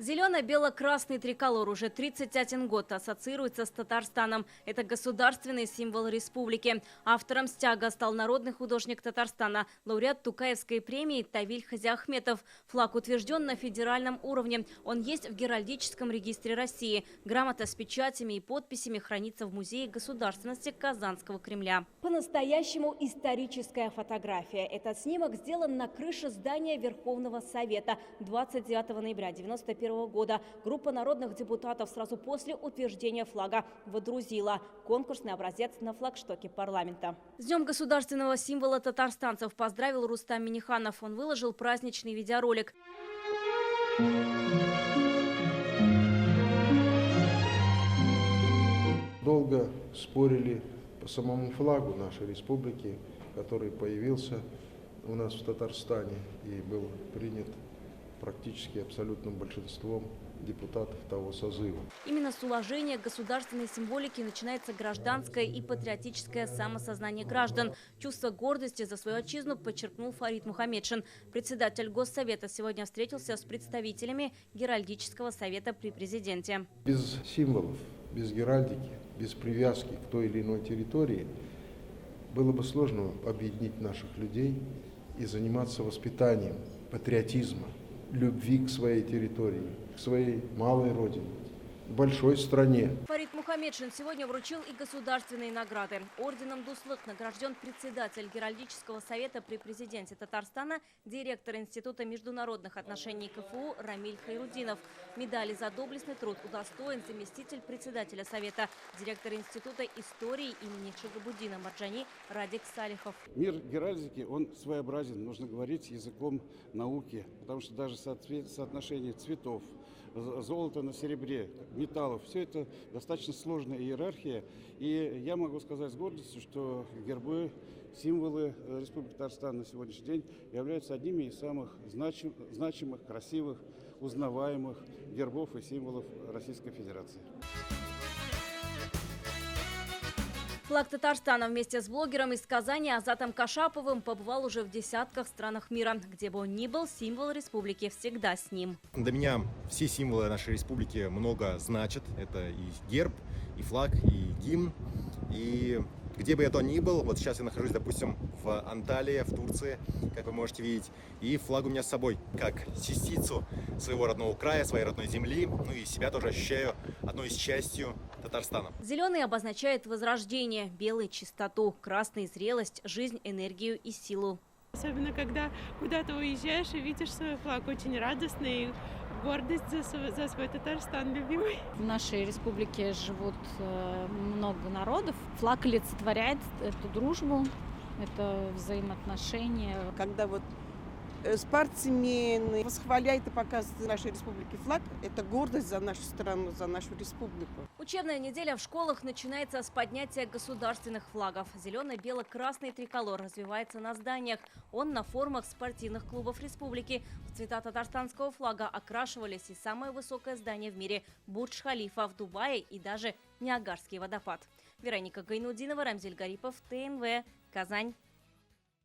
Зелено-бело-красный триколор уже 31 год ассоциируется с Татарстаном. Это государственный символ республики. Автором стяга стал народный художник Татарстана, лауреат Тукаевской премии Тавиль Хазиахметов. Флаг утвержден на федеральном уровне. Он есть в Геральдическом регистре России. Грамота с печатями и подписями хранится в Музее государственности Казанского Кремля. По-настоящему историческая фотография. Этот снимок сделан на крыше здания Верховного Совета 29 ноября 1991 года. Группа народных депутатов сразу после утверждения флага водрузила конкурсный образец на флагштоке парламента. С Днем государственного символа татарстанцев поздравил Рустам Минниханов. Он выложил праздничный видеоролик. Долго спорили по самому флагу нашей республики, который появился у нас в Татарстане и был принят практически абсолютным большинством депутатов того созыва. Именно с уважения к государственной символике начинается гражданское и патриотическое самосознание граждан. Чувство гордости за свою отчизну подчеркнул Фарид Мухаммедшин. Председатель Госсовета сегодня встретился с представителями Геральдического совета при президенте. Без символов, без геральдики, без привязки к той или иной территории было бы сложно объединить наших людей и заниматься воспитанием патриотизма, любви к своей территории, к своей малой родине, к большой стране. Фарид Мухаммедшин сегодня вручил и государственные награды. Орденом Дуслык награжден председатель Геральдического совета при президенте Татарстана, директор Института международных отношений КФУ Рамиль Хайрудинов. Медали за доблестный труд удостоен заместитель председателя совета, директор Института истории имени Шагабуддина Марджани Радик Салихов. Мир геральдики, он своеобразен, нужно говорить языком науки, потому что даже соотношение цветов, золота на серебре, металлов, все это достаточно сложная иерархия. И я могу сказать с гордостью, что гербы, символы Республики Татарстан на сегодняшний день являются одними из самых значимых, красивых, узнаваемых гербов и символов Российской Федерации. Флаг Татарстана вместе с блогером из Казани Азатом Кашаповым побывал уже в десятках странах мира. Где бы он ни был, символ республики всегда с ним. Для меня все символы нашей республики много значат. Это и герб, и флаг, и гимн. И где бы я то ни был, вот сейчас я нахожусь, допустим, в Анталии, в Турции, как вы можете видеть. И флаг у меня с собой, как частицу своего родного края, своей родной земли. Ну и себя тоже ощущаю одной из частью Татарстана. Зеленый обозначает возрождение, белый – чистоту, красный – зрелость, жизнь, энергию и силу. Особенно, когда куда-то уезжаешь и видишь свой флаг, очень радостный, гордость за свой Татарстан любимый. В нашей республике живут много народов. Флаг олицетворяет эту дружбу, это взаимоотношения. Когда вот спортсмены восхваляют и показывают нашей республике флаг, это гордость за нашу страну, за нашу республику. Учебная неделя в школах начинается с поднятия государственных флагов. Зелено-бело-красный триколор развивается на зданиях. Он на формах спортивных клубов республики. В цвета татарстанского флага окрашивались и самое высокое здание в мире – Бурдж-Халифа в Дубае и даже Ниагарский водопад. Вероника Гайнудинова, Рамзиль Гарипов, ТНВ, Казань.